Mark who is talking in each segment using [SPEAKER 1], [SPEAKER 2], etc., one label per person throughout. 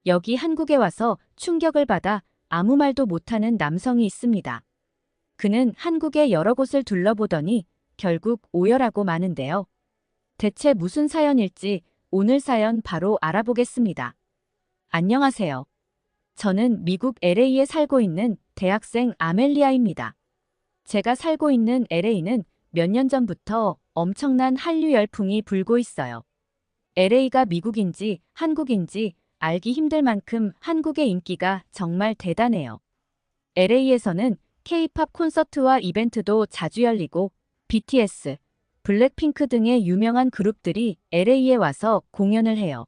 [SPEAKER 1] 여기 한국에 와서 충격을 받아 아무 말도 못하는 남성이 있습니다. 그는 한국의 여러 곳을 둘러보더니 결국 오열하고 마는데요. 대체 무슨 사연일지 오늘 사연 바로 알아보겠습니다. 안녕하세요. 저는 미국 LA에 살고 있는 대학생 아멜리아입니다. 제가 살고 있는 LA는 몇 년 전부터 엄청난 한류 열풍이 불고 있어요. LA가 미국인지 한국인지 알기 힘들 만큼 한국의 인기가 정말 대단해요. LA에서는 K-팝 콘서트와 이벤트도 자주 열리고 BTS, 블랙핑크 등의 유명한 그룹들이 LA에 와서 공연을 해요.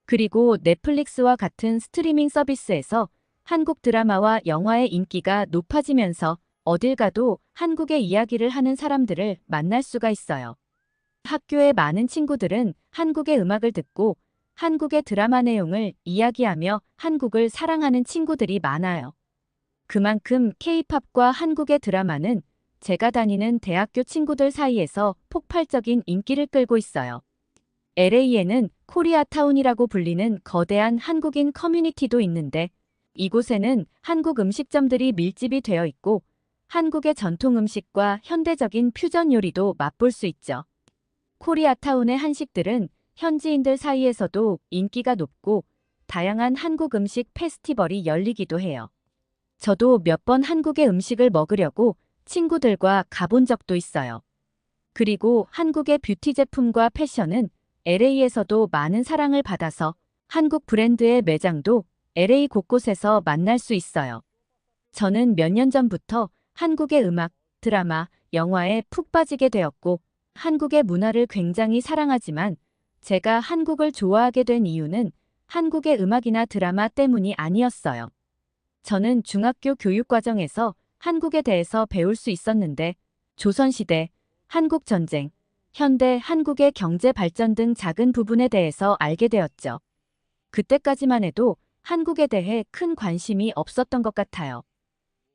[SPEAKER 1] 그리고 넷플릭스와 같은 스트리밍 서비스에서 한국 드라마와 영화의 인기가 높아지면서 어딜 가도 한국의 이야기를 하는 사람들을 만날 수가 있어요. 학교의 많은 친구들은 한국의 음악을 듣고 한국의 드라마 내용을 이야기하며 한국을 사랑하는 친구들이 많아요. 그만큼 K-팝과 한국의 드라마는 제가 다니는 대학교 친구들 사이에서 폭발적인 인기를 끌고 있어요. LA에는 코리아타운이라고 불리는 거대한 한국인 커뮤니티도 있는데 이곳에는 한국 음식점들이 밀집이 되어 있고 한국의 전통 음식과 현대적인 퓨전 요리도 맛볼 수 있죠. 코리아타운의 한식들은 현지인들 사이에서도 인기가 높고 다양한 한국 음식 페스티벌이 열리기도 해요. 저도 몇 번 한국의 음식을 먹으려고 친구들과 가본 적도 있어요. 그리고 한국의 뷰티 제품과 패션은 LA에서도 많은 사랑을 받아서 한국 브랜드의 매장도 LA 곳곳에서 만날 수 있어요. 저는 몇 년 전부터 한국의 음악, 드라마, 영화에 푹 빠지게 되었고 한국의 문화를 굉장히 사랑하지만 제가 한국을 좋아하게 된 이유는 한국의 음악이나 드라마 때문이 아니었어요. 저는 중학교 교육과정에서 한국에 대해서 배울 수 있었는데 조선시대, 한국전쟁, 현대 한국의 경제 발전 등 작은 부분에 대해서 알게 되었죠. 그때까지만 해도 한국에 대해 큰 관심이 없었던 것 같아요.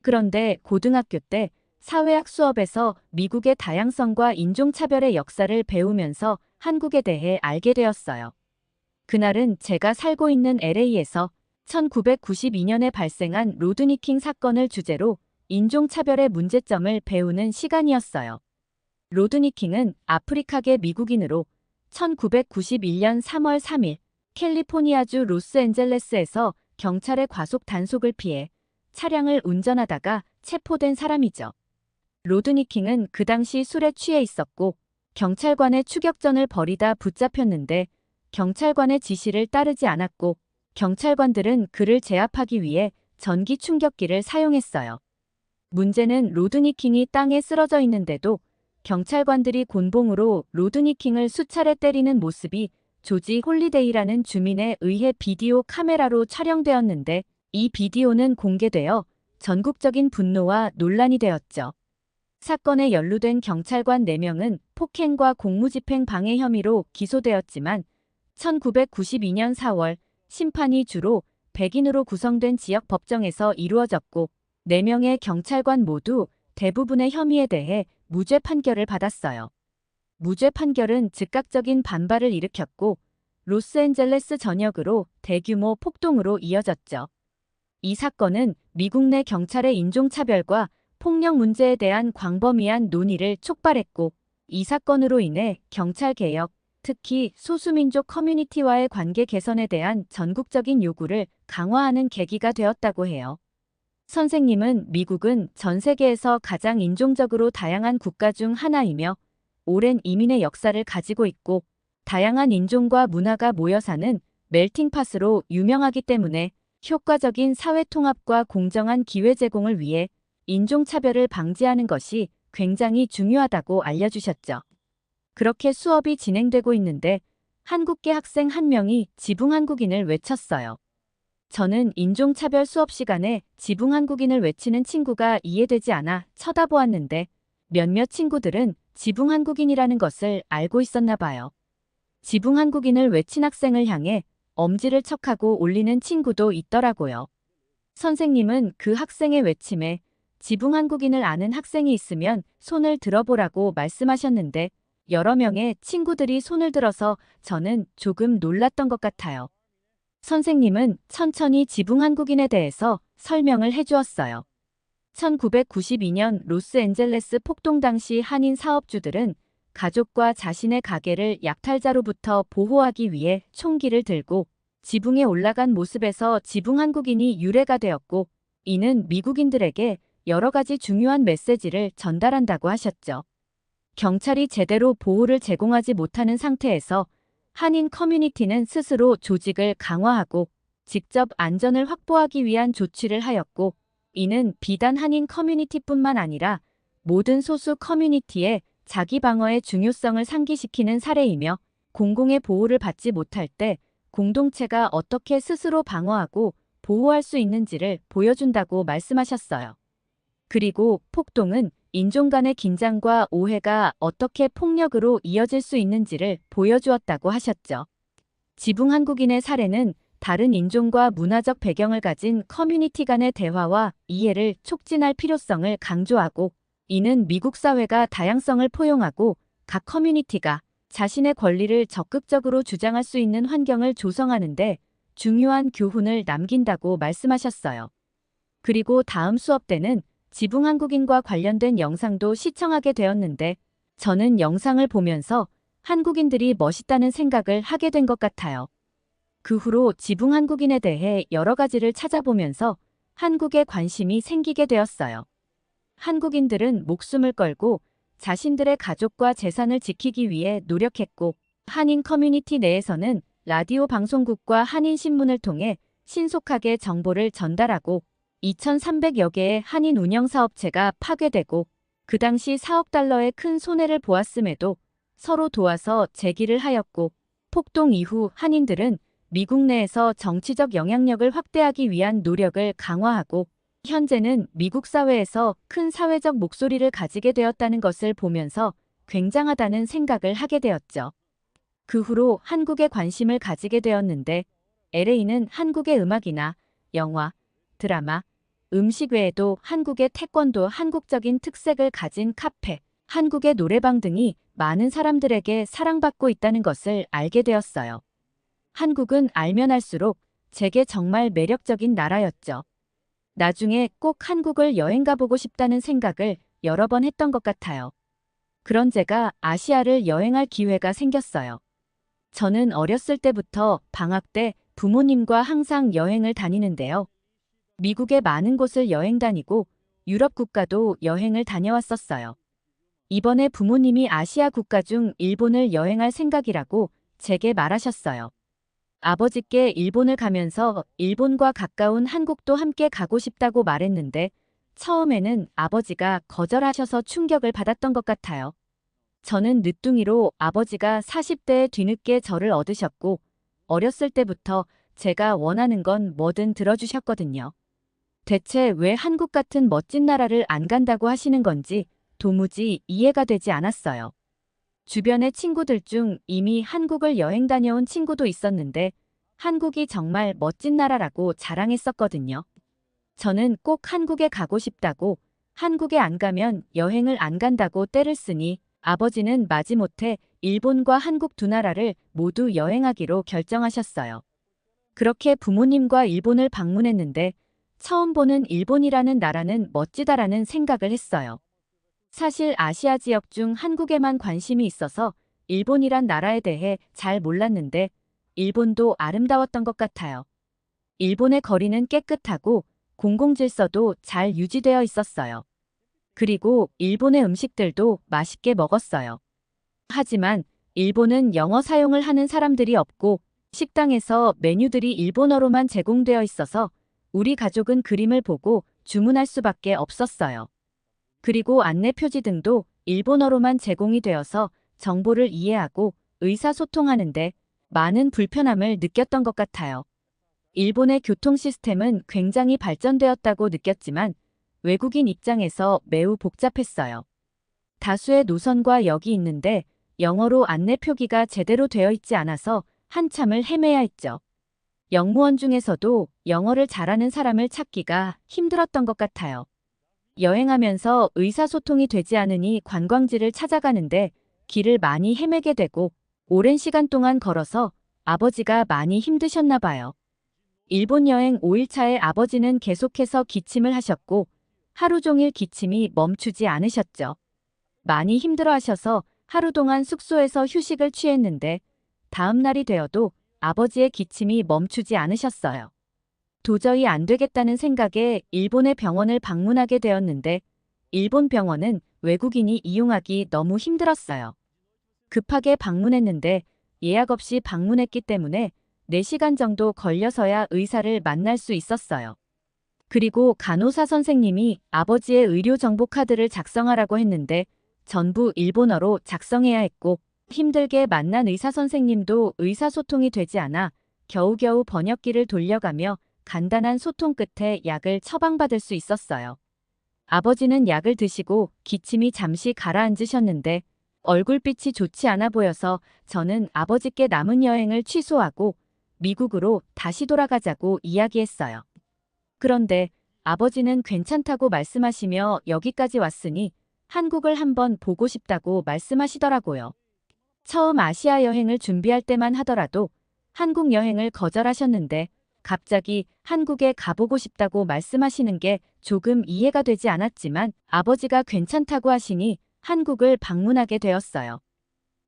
[SPEAKER 1] 그런데 고등학교 때 사회학 수업에서 미국의 다양성과 인종차별의 역사를 배우면서 한국에 대해 알게 되었어요. 그날은 제가 살고 있는 LA에서 1992년에 발생한 로드니킹 사건을 주제로 인종차별의 문제점을 배우는 시간이었어요. 로드니킹은 아프리카계 미국인으로 1991년 3월 3일 캘리포니아주 로스앤젤레스에서 경찰의 과속 단속을 피해 차량을 운전하다가 체포된 사람이죠. 로드니킹은 그 당시 술에 취해 있었고 경찰관의 추격전을 벌이다 붙잡혔는데 경찰관의 지시를 따르지 않았고 경찰관들은 그를 제압하기 위해 전기 충격기를 사용했어요. 문제는 로드니킹이 땅에 쓰러져 있는데도 경찰관들이 곤봉으로 로드니킹을 수차례 때리는 모습이 조지 홀리데이라는 주민에 의해 비디오 카메라로 촬영되었는데 이 비디오는 공개되어 전국적인 분노와 논란이 되었죠. 사건에 연루된 경찰관 4명은 폭행과 공무집행 방해 혐의로 기소되었지만 1992년 4월 심판이 주로 백인으로 구성된 지역 법정에서 이루어졌고 4명의 경찰관 모두 대부분의 혐의에 대해 무죄 판결을 받았어요. 무죄 판결은 즉각적인 반발을 일으켰고 로스앤젤레스 전역으로 대규모 폭동으로 이어졌죠. 이 사건은 미국 내 경찰의 인종차별과 폭력 문제에 대한 광범위한 논의를 촉발했고 이 사건으로 인해 경찰개혁, 특히 소수민족 커뮤니티와의 관계 개선에 대한 전국적인 요구를 강화하는 계기가 되었다고 해요. 선생님은 미국은 전 세계에서 가장 인종적으로 다양한 국가 중 하나이며 오랜 이민의 역사를 가지고 있고 다양한 인종과 문화가 모여 사는 멜팅팟으로 유명하기 때문에 효과적인 사회 통합과 공정한 기회 제공을 위해 인종차별을 방지하는 것이 굉장히 중요하다고 알려주셨죠. 그렇게 수업이 진행되고 있는데 한국계 학생 한 명이 지붕 한국인을 외쳤어요. 저는 인종차별 수업 시간에 지붕 한국인을 외치는 친구가 이해되지 않아 쳐다보았는데 몇몇 친구들은 지붕 한국인이라는 것을 알고 있었나 봐요. 지붕 한국인을 외친 학생을 향해 엄지를 척하고 올리는 친구도 있더라고요. 선생님은 그 학생의 외침에 지붕 한국인을 아는 학생이 있으면 손을 들어보라고 말씀하셨는데 여러 명의 친구들이 손을 들어서 저는 조금 놀랐던 것 같아요. 선생님은 천천히 지붕 한국인에 대해서 설명을 해주었어요. 1992년 로스앤젤레스 폭동 당시 한인 사업주들은 가족과 자신의 가게를 약탈자로부터 보호하기 위해 총기를 들고 지붕에 올라간 모습에서 지붕 한국인이 유래가 되었고, 이는 미국인들에게 여러 가지 중요한 메시지를 전달한다고 하셨죠. 경찰이 제대로 보호를 제공하지 못하는 상태에서 한인 커뮤니티는 스스로 조직을 강화하고 직접 안전을 확보하기 위한 조치를 하였고, 이는 비단 한인 커뮤니티뿐만 아니라 모든 소수 커뮤니티에 자기 방어의 중요성을 상기시키는 사례이며, 공공의 보호를 받지 못할 때 공동체가 어떻게 스스로 방어하고 보호할 수 있는지를 보여준다고 말씀하셨어요. 그리고 폭동은 인종 간의 긴장과 오해가 어떻게 폭력으로 이어질 수 있는지를 보여주었다고 하셨죠. 지붕 한국인의 사례는 다른 인종과 문화적 배경을 가진 커뮤니티 간의 대화와 이해를 촉진할 필요성을 강조하고, 이는 미국 사회가 다양성을 포용하고 각 커뮤니티가 자신의 권리를 적극적으로 주장할 수 있는 환경을 조성하는데 중요한 교훈을 남긴다고 말씀하셨어요. 그리고 다음 수업 때는 지붕 한국인과 관련된 영상도 시청하게 되었는데, 저는 영상을 보면서 한국인들이 멋있다는 생각을 하게 된 것 같아요. 그 후로 지붕 한국인에 대해 여러 가지를 찾아보면서 한국에 관심이 생기게 되었어요. 한국인들은 목숨을 걸고 자신들의 가족과 재산을 지키기 위해 노력했고, 한인 커뮤니티 내에서는 라디오 방송국과 한인신문을 통해 신속하게 정보를 전달하고 2,300여 개의 한인 운영사업체가 파괴되고, 그 당시 4억 달러의 큰 손해를 보았음에도 서로 도와서 재기를 하였고, 폭동 이후 한인들은 미국 내에서 정치적 영향력을 확대하기 위한 노력을 강화하고, 현재는 미국 사회에서 큰 사회적 목소리를 가지게 되었다는 것을 보면서 굉장하다는 생각을 하게 되었죠. 그 후로 한국에 관심을 가지게 되었는데, LA는 한국의 음악이나 영화, 드라마, 음식 외에도 한국의 태권도, 한국적인 특색을 가진 카페, 한국의 노래방 등이 많은 사람들에게 사랑받고 있다는 것을 알게 되었어요. 한국은 알면 알수록 제게 정말 매력적인 나라였죠. 나중에 꼭 한국을 여행 가보고 싶다는 생각을 여러 번 했던 것 같아요. 그런 제가 아시아를 여행할 기회가 생겼어요. 저는 어렸을 때부터 방학 때 부모님과 항상 여행을 다니는데요. 미국의 많은 곳을 여행 다니고 유럽 국가도 여행을 다녀왔었어요. 이번에 부모님이 아시아 국가 중 일본을 여행할 생각이라고 제게 말하셨어요. 아버지께 일본을 가면서 일본과 가까운 한국도 함께 가고 싶다고 말했는데, 처음에는 아버지가 거절하셔서 충격을 받았던 것 같아요. 저는 늦둥이로 아버지가 40대에 뒤늦게 저를 얻으셨고, 어렸을 때부터 제가 원하는 건 뭐든 들어주셨거든요. 대체 왜 한국 같은 멋진 나라를 안 간다고 하시는 건지 도무지 이해가 되지 않았어요. 주변의 친구들 중 이미 한국을 여행 다녀온 친구도 있었는데, 한국이 정말 멋진 나라라고 자랑했었거든요. 저는 꼭 한국에 가고 싶다고, 한국에 안 가면 여행을 안 간다고 떼를 쓰니 아버지는 마지못해 일본과 한국 두 나라를 모두 여행하기로 결정하셨어요. 그렇게 부모님과 일본을 방문했는데, 처음 보는 일본이라는 나라는 멋지다라는 생각을 했어요. 사실 아시아 지역 중 한국에만 관심이 있어서 일본이란 나라에 대해 잘 몰랐는데, 일본도 아름다웠던 것 같아요. 일본의 거리는 깨끗하고 공공질서도 잘 유지되어 있었어요. 그리고 일본의 음식들도 맛있게 먹었어요. 하지만 일본은 영어 사용을 하는 사람들이 없고, 식당에서 메뉴들이 일본어로만 제공되어 있어서 우리 가족은 그림을 보고 주문할 수밖에 없었어요. 그리고 안내 표지 등도 일본어로만 제공이 되어서 정보를 이해하고 의사소통하는데 많은 불편함을 느꼈던 것 같아요. 일본의 교통 시스템은 굉장히 발전되었다고 느꼈지만 외국인 입장에서 매우 복잡했어요. 다수의 노선과 역이 있는데 영어로 안내 표기가 제대로 되어 있지 않아서 한참을 헤매야 했죠. 영무원 중에서도 영어를 잘하는 사람을 찾기가 힘들었던 것 같아요. 여행하면서 의사소통이 되지 않으니 관광지를 찾아가는데 길을 많이 헤매게 되고, 오랜 시간 동안 걸어서 아버지가 많이 힘드셨나 봐요. 일본 여행 5일차에 아버지는 계속해서 기침을 하셨고 하루 종일 기침이 멈추지 않으셨죠. 많이 힘들어하셔서 하루 동안 숙소에서 휴식을 취했는데 다음 날이 되어도 아버지의 기침이 멈추지 않으셨어요. 도저히 안 되겠다는 생각에 일본의 병원을 방문하게 되었는데 일본 병원은 외국인이 이용하기 너무 힘들었어요. 급하게 방문했는데 예약 없이 방문했기 때문에 4시간 정도 걸려서야 의사를 만날 수 있었어요. 그리고 간호사 선생님이 아버지의 의료정보 카드를 작성하라고 했는데 전부 일본어로 작성해야 했고 힘들게 만난 의사 선생님도 의사소통이 되지 않아 겨우겨우 번역기를 돌려가며 간단한 소통 끝에 약을 처방받을 수 있었어요. 아버지는 약을 드시고 기침이 잠시 가라앉으셨는데 얼굴빛이 좋지 않아 보여서 저는 아버지께 남은 여행을 취소하고 미국으로 다시 돌아가자고 이야기했어요. 그런데 아버지는 괜찮다고 말씀하시며 여기까지 왔으니 한국을 한번 보고 싶다고 말씀하시더라고요. 처음 아시아 여행을 준비할 때만 하더라도 한국 여행을 거절하셨는데 갑자기 한국에 가보고 싶다고 말씀하시는 게 조금 이해가 되지 않았지만 아버지가 괜찮다고 하시니 한국을 방문하게 되었어요.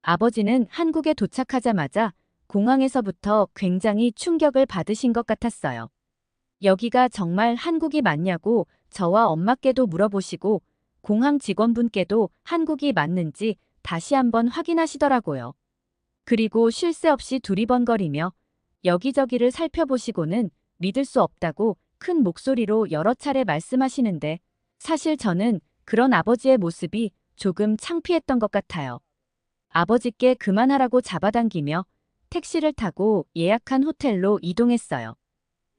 [SPEAKER 1] 아버지는 한국에 도착하자마자 공항에서부터 굉장히 충격을 받으신 것 같았어요. 여기가 정말 한국이 맞냐고 저와 엄마께도 물어보시고 공항 직원분께도 한국이 맞는지 다시 한번 확인하시더라고요. 그리고 쉴 새 없이 두리번거리며 여기저기를 살펴보시고는 믿을 수 없다고 큰 목소리로 여러 차례 말씀하시는데 사실 저는 그런 아버지의 모습이 조금 창피했던 것 같아요. 아버지께 그만하라고 잡아당기며 택시를 타고 예약한 호텔로 이동했어요.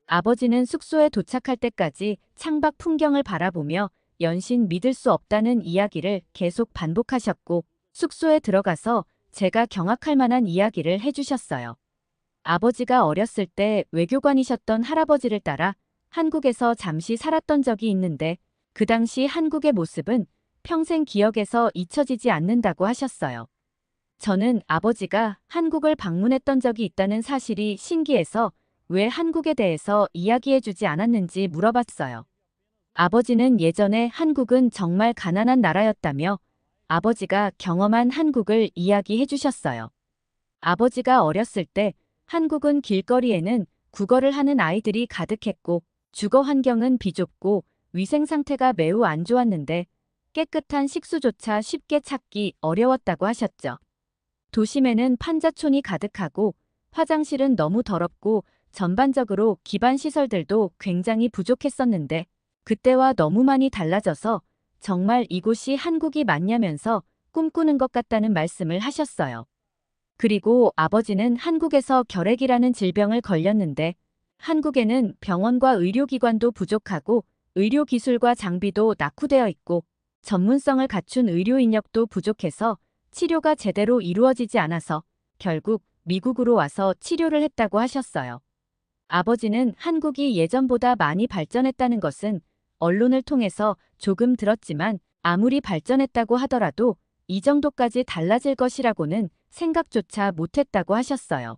[SPEAKER 1] 아버지는 숙소에 도착할 때까지 창밖 풍경을 바라보며 연신 믿을 수 없다는 이야기를 계속 반복하셨고 숙소에 들어가서 제가 경악할 만한 이야기를 해주셨어요. 아버지가 어렸을 때 외교관이셨던 할아버지를 따라 한국에서 잠시 살았던 적이 있는데 그 당시 한국의 모습은 평생 기억에서 잊혀지지 않는다고 하셨어요. 저는 아버지가 한국을 방문했던 적이 있다는 사실이 신기해서 왜 한국에 대해서 이야기해주지 않았는지 물어봤어요. 아버지는 예전에 한국은 정말 가난한 나라였다며 아버지가 경험한 한국을 이야기해 주셨어요. 아버지가 어렸을 때 한국은 길거리에는 구걸을 하는 아이들이 가득했고 주거 환경은 비좁고 위생 상태가 매우 안 좋았는데 깨끗한 식수조차 쉽게 찾기 어려웠다고 하셨죠. 도심에는 판자촌이 가득하고 화장실은 너무 더럽고 전반적으로 기반 시설들도 굉장히 부족했었는데 그때와 너무 많이 달라져서 정말 이곳이 한국이 맞냐면서 꿈꾸는 것 같다는 말씀을 하셨어요. 그리고 아버지는 한국에서 결핵이라는 질병을 걸렸는데 한국에는 병원과 의료기관도 부족하고 의료기술과 장비도 낙후되어 있고 전문성을 갖춘 의료 인력도 부족해서 치료가 제대로 이루어지지 않아서 결국 미국으로 와서 치료를 했다고 하셨어요. 아버지는 한국이 예전보다 많이 발전했다는 것은 언론을 통해서 조금 들었지만 아무리 발전했다고 하더라도 이 정도까지 달라질 것이라고는 생각조차 못했다고 하셨어요.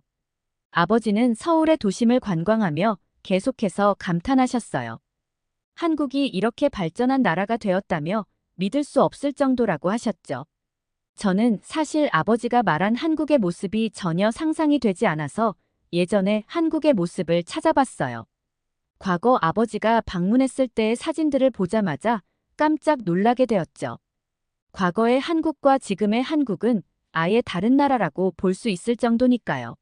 [SPEAKER 1] 아버지는 서울의 도심을 관광하며 계속해서 감탄하셨어요. 한국이 이렇게 발전한 나라가 되었다며 믿을 수 없을 정도라고 하셨죠. 저는 사실 아버지가 말한 한국의 모습이 전혀 상상이 되지 않아서 예전에 한국의 모습을 찾아봤어요. 과거 아버지가 방문했을 때의 사진들을 보자마자 깜짝 놀라게 되었죠. 과거의 한국과 지금의 한국은 아예 다른 나라라고 볼 수 있을 정도니까요.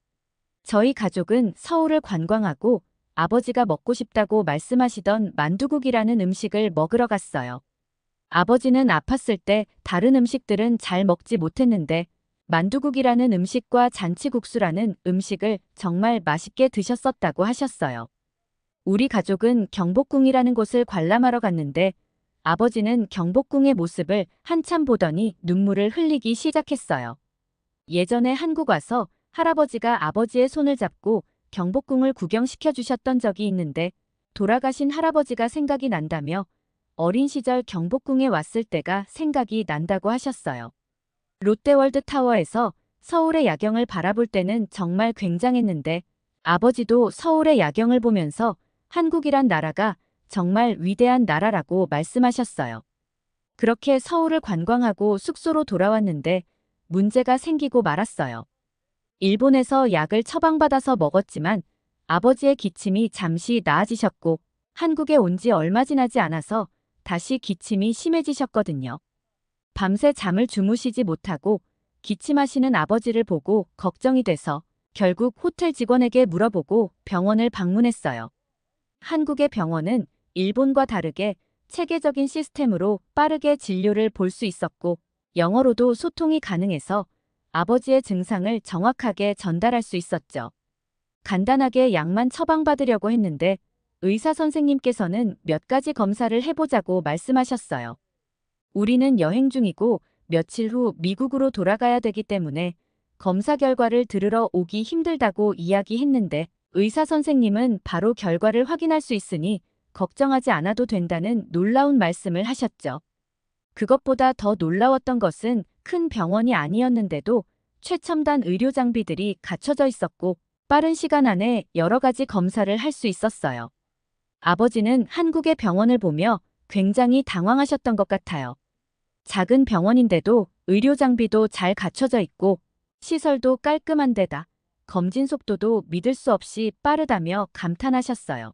[SPEAKER 1] 저희 가족은 서울을 관광하고 아버지가 먹고 싶다고 말씀하시던 만두국이라는 음식을 먹으러 갔어요. 아버지는 아팠을 때 다른 음식들은 잘 먹지 못했는데 만두국이라는 음식과 잔치국수라는 음식을 정말 맛있게 드셨었다고 하셨어요. 우리 가족은 경복궁이라는 곳을 관람하러 갔는데 아버지는 경복궁의 모습을 한참 보더니 눈물을 흘리기 시작했어요. 예전에 한국 와서 할아버지가 아버지의 손을 잡고 경복궁을 구경시켜 주셨던 적이 있는데 돌아가신 할아버지가 생각이 난다며 어린 시절 경복궁에 왔을 때가 생각이 난다고 하셨어요. 롯데월드 타워에서 서울의 야경을 바라볼 때는 정말 굉장했는데 아버지도 서울의 야경을 보면서 한국이란 나라가 정말 위대한 나라라고 말씀하셨어요. 그렇게 서울을 관광하고 숙소로 돌아왔는데 문제가 생기고 말았어요. 일본에서 약을 처방받아서 먹었지만 아버지의 기침이 잠시 나아지셨고 한국에 온 지 얼마 지나지 않아서 다시 기침이 심해지셨거든요. 밤새 잠을 주무시지 못하고 기침하시는 아버지를 보고 걱정이 돼서 결국 호텔 직원에게 물어보고 병원을 방문했어요. 한국의 병원은 일본과 다르게 체계적인 시스템으로 빠르게 진료를 볼 수 있었고 영어로도 소통이 가능해서 아버지의 증상을 정확하게 전달할 수 있었죠. 간단하게 약만 처방받으려고 했는데 의사 선생님께서는 몇 가지 검사를 해보자고 말씀하셨어요. 우리는 여행 중이고 며칠 후 미국으로 돌아가야 되기 때문에 검사 결과를 들으러 오기 힘들다고 이야기했는데 의사 선생님은 바로 결과를 확인할 수 있으니 걱정하지 않아도 된다는 놀라운 말씀을 하셨죠. 그것보다 더 놀라웠던 것은 큰 병원이 아니었는데도 최첨단 의료 장비들이 갖춰져 있었고 빠른 시간 안에 여러 가지 검사를 할 수 있었어요. 아버지는 한국의 병원을 보며 굉장히 당황하셨던 것 같아요. 작은 병원인데도 의료 장비도 잘 갖춰져 있고 시설도 깔끔한 데다 검진 속도도 믿을 수 없이 빠르다며 감탄하셨어요.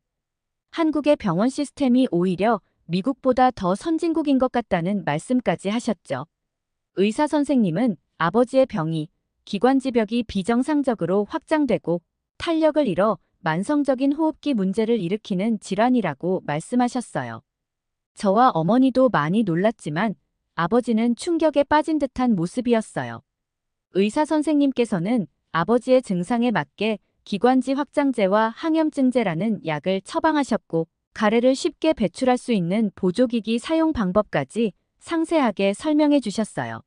[SPEAKER 1] 한국의 병원 시스템이 오히려 미국보다 더 선진국인 것 같다는 말씀까지 하셨죠. 의사 선생님은 아버지의 병이 기관지벽이 비정상적으로 확장되고 탄력을 잃어 만성적인 호흡기 문제를 일으키는 질환이라고 말씀하셨어요. 저와 어머니도 많이 놀랐지만 아버지는 충격에 빠진 듯한 모습이었어요. 의사 선생님께서는 아버지의 증상에 맞게 기관지 확장제와 항염증제라는 약을 처방하셨고 가래를 쉽게 배출할 수 있는 보조기기 사용 방법까지 상세하게 설명해 주셨어요.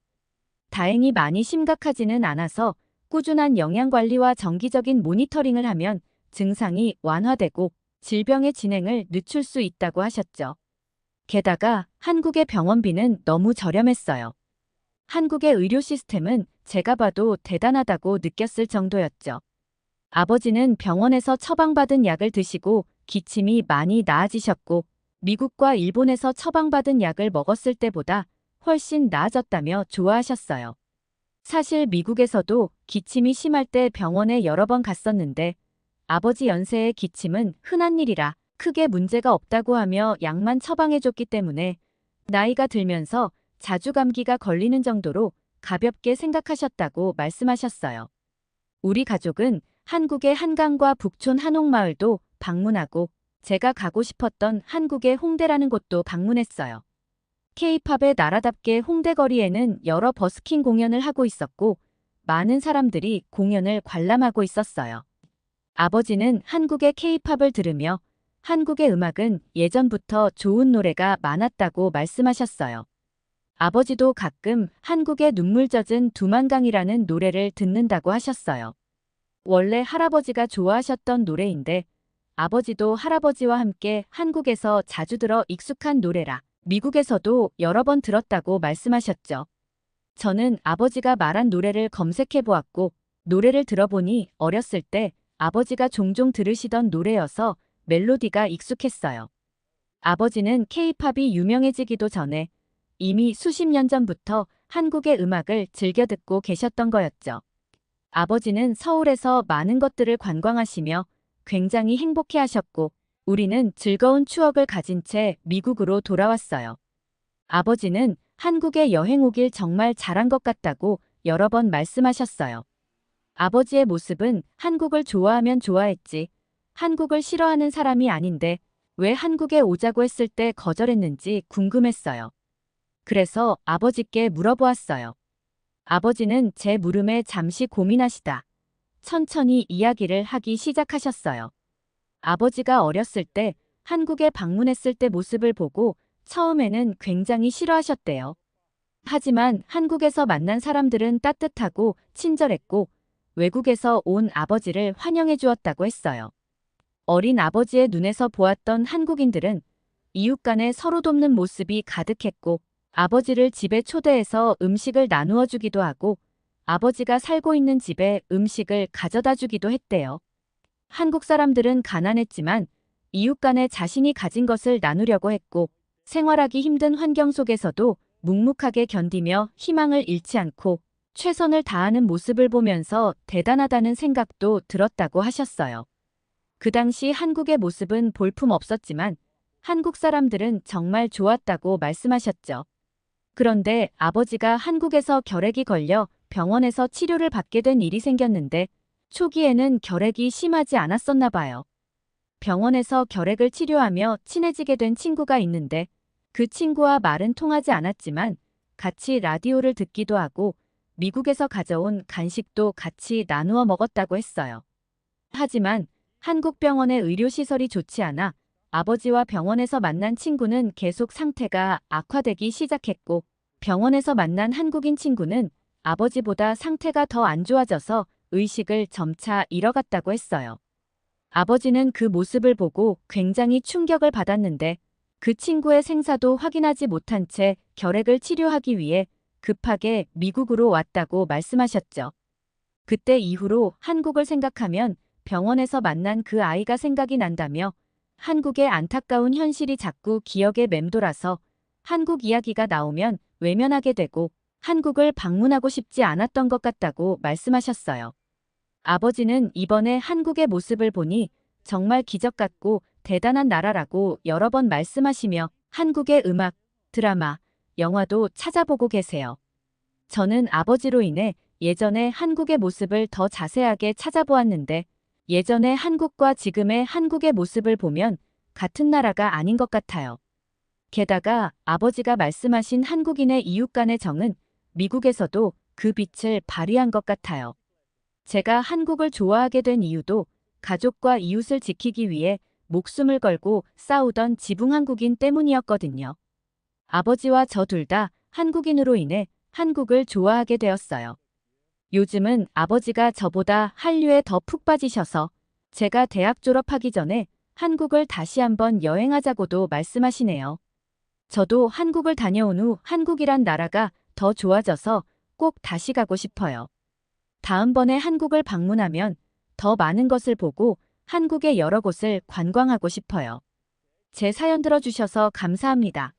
[SPEAKER 1] 다행히 많이 심각하지는 않아서 꾸준한 영양관리와 정기적인 모니터링을 하면 증상이 완화되고 질병의 진행을 늦출 수 있다고 하셨죠. 게다가 한국의 병원비는 너무 저렴했어요. 한국의 의료 시스템은 제가 봐도 대단하다고 느꼈을 정도였죠. 아버지는 병원에서 처방받은 약을 드시고 기침이 많이 나아지셨고 미국과 일본에서 처방받은 약을 먹었을 때보다 훨씬 나아졌다며 좋아하셨어요. 사실 미국에서도 기침이 심할 때 병원에 여러 번 갔었는데 아버지 연세의 기침은 흔한 일이라 크게 문제가 없다고 하며 약만 처방해줬기 때문에 나이가 들면서 자주 감기가 걸리는 정도로 가볍게 생각하셨다고 말씀하셨어요. 우리 가족은 한국의 한강과 북촌 한옥마을도 방문하고 제가 가고 싶었던 한국의 홍대라는 곳도 방문했어요. K-팝의 나라답게 홍대 거리에는 여러 버스킹 공연을 하고 있었고 많은 사람들이 공연을 관람하고 있었어요. 아버지는 한국의 K-팝을 들으며 한국의 음악은 예전부터 좋은 노래가 많았다고 말씀하셨어요. 아버지도 가끔 한국의 눈물 젖은 두만강이라는 노래를 듣는다고 하셨어요. 원래 할아버지가 좋아하셨던 노래인데 아버지도 할아버지와 함께 한국에서 자주 들어 익숙한 노래라 미국에서도 여러 번 들었다고 말씀하셨죠. 저는 아버지가 말한 노래를 검색해 보았고 노래를 들어보니 어렸을 때 아버지가 종종 들으시던 노래여서 멜로디가 익숙했어요. 아버지는 K-팝이 유명해지기도 전에 이미 수십 년 전부터 한국의 음악을 즐겨 듣고 계셨던 거였죠. 아버지는 서울에서 많은 것들을 관광하시며 굉장히 행복해하셨고 우리는 즐거운 추억을 가진 채 미국으로 돌아왔어요. 아버지는 한국에 여행 오길 정말 잘한 것 같다고 여러 번 말씀하셨어요. 아버지의 모습은 한국을 좋아하면 좋아했지 한국을 싫어하는 사람이 아닌데 왜 한국에 오자고 했을 때 거절했는지 궁금했어요. 그래서 아버지께 물어보았어요. 아버지는 제 물음에 잠시 고민하시다 천천히 이야기를 하기 시작하셨어요. 아버지가 어렸을 때 한국에 방문했을 때 모습을 보고 처음에는 굉장히 싫어하셨대요. 하지만 한국에서 만난 사람들은 따뜻하고 친절했고 외국에서 온 아버지를 환영해 주었다고 했어요. 어린 아버지의 눈에서 보았던 한국인들은 이웃 간에 서로 돕는 모습이 가득했고 아버지를 집에 초대해서 음식을 나누어 주기도 하고 아버지가 살고 있는 집에 음식을 가져다 주기도 했대요. 한국 사람들은 가난했지만 이웃 간에 자신이 가진 것을 나누려고 했고, 생활하기 힘든 환경 속에서도 묵묵하게 견디며 희망을 잃지 않고 최선을 다하는 모습을 보면서 대단하다는 생각도 들었다고 하셨어요. 그 당시 한국의 모습은 볼품 없었지만 한국 사람들은 정말 좋았다고 말씀하셨죠. 그런데 아버지가 한국에서 결핵이 걸려 병원에서 치료를 받게 된 일이 생겼는데 초기에는 결핵이 심하지 않았었나 봐요. 병원에서 결핵을 치료하며 친해지게 된 친구가 있는데 그 친구와 말은 통하지 않았지만 같이 라디오를 듣기도 하고 미국에서 가져온 간식도 같이 나누어 먹었다고 했어요. 하지만 한국 병원의 의료시설이 좋지 않아 아버지와 병원에서 만난 친구는 계속 상태가 악화되기 시작했고, 병원에서 만난 한국인 친구는 아버지보다 상태가 더 안 좋아져서 의식을 점차 잃어갔다고 했어요. 아버지는 그 모습을 보고 굉장히 충격을 받았는데 그 친구의 생사도 확인하지 못한 채 결핵을 치료하기 위해 급하게 미국으로 왔다고 말씀하셨죠. 그때 이후로 한국을 생각하면 병원에서 만난 그 아이가 생각이 난다며 한국의 안타까운 현실이 자꾸 기억에 맴돌아서 한국 이야기가 나오면 외면하게 되고 한국을 방문하고 싶지 않았던 것 같다고 말씀하셨어요. 아버지는 이번에 한국의 모습을 보니 정말 기적 같고 대단한 나라라고 여러 번 말씀하시며 한국의 음악, 드라마, 영화도 찾아보고 계세요. 저는 아버지로 인해 예전의 한국의 모습을 더 자세하게 찾아보았는데 예전의 한국과 지금의 한국의 모습을 보면 같은 나라가 아닌 것 같아요. 게다가 아버지가 말씀하신 한국인의 이웃 간의 정은 미국에서도 그 빛을 발휘한 것 같아요. 제가 한국을 좋아하게 된 이유도 가족과 이웃을 지키기 위해 목숨을 걸고 싸우던 지붕 한국인 때문이었거든요. 아버지와 저 둘 다 한국인으로 인해 한국을 좋아하게 되었어요. 요즘은 아버지가 저보다 한류에 더 푹 빠지셔서 제가 대학 졸업하기 전에 한국을 다시 한번 여행하자고도 말씀하시네요. 저도 한국을 다녀온 후 한국이란 나라가 더 좋아져서 꼭 다시 가고 싶어요. 다음번에 한국을 방문하면 더 많은 것을 보고 한국의 여러 곳을 관광하고 싶어요. 제 사연 들어주셔서 감사합니다.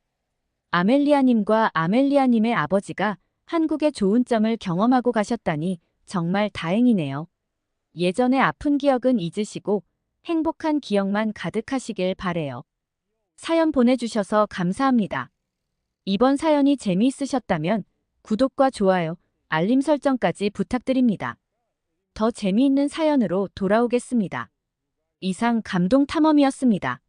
[SPEAKER 1] 아멜리아님과 아멜리아님의 아버지가 한국의 좋은 점을 경험하고 가셨다니 정말 다행이네요. 예전의 아픈 기억은 잊으시고 행복한 기억만 가득하시길 바래요. 사연 보내주셔서 감사합니다. 이번 사연이 재미있으셨다면 구독과 좋아요, 알림 설정까지 부탁드립니다. 더 재미있는 사연으로 돌아오겠습니다. 이상 감동 탐험이었습니다.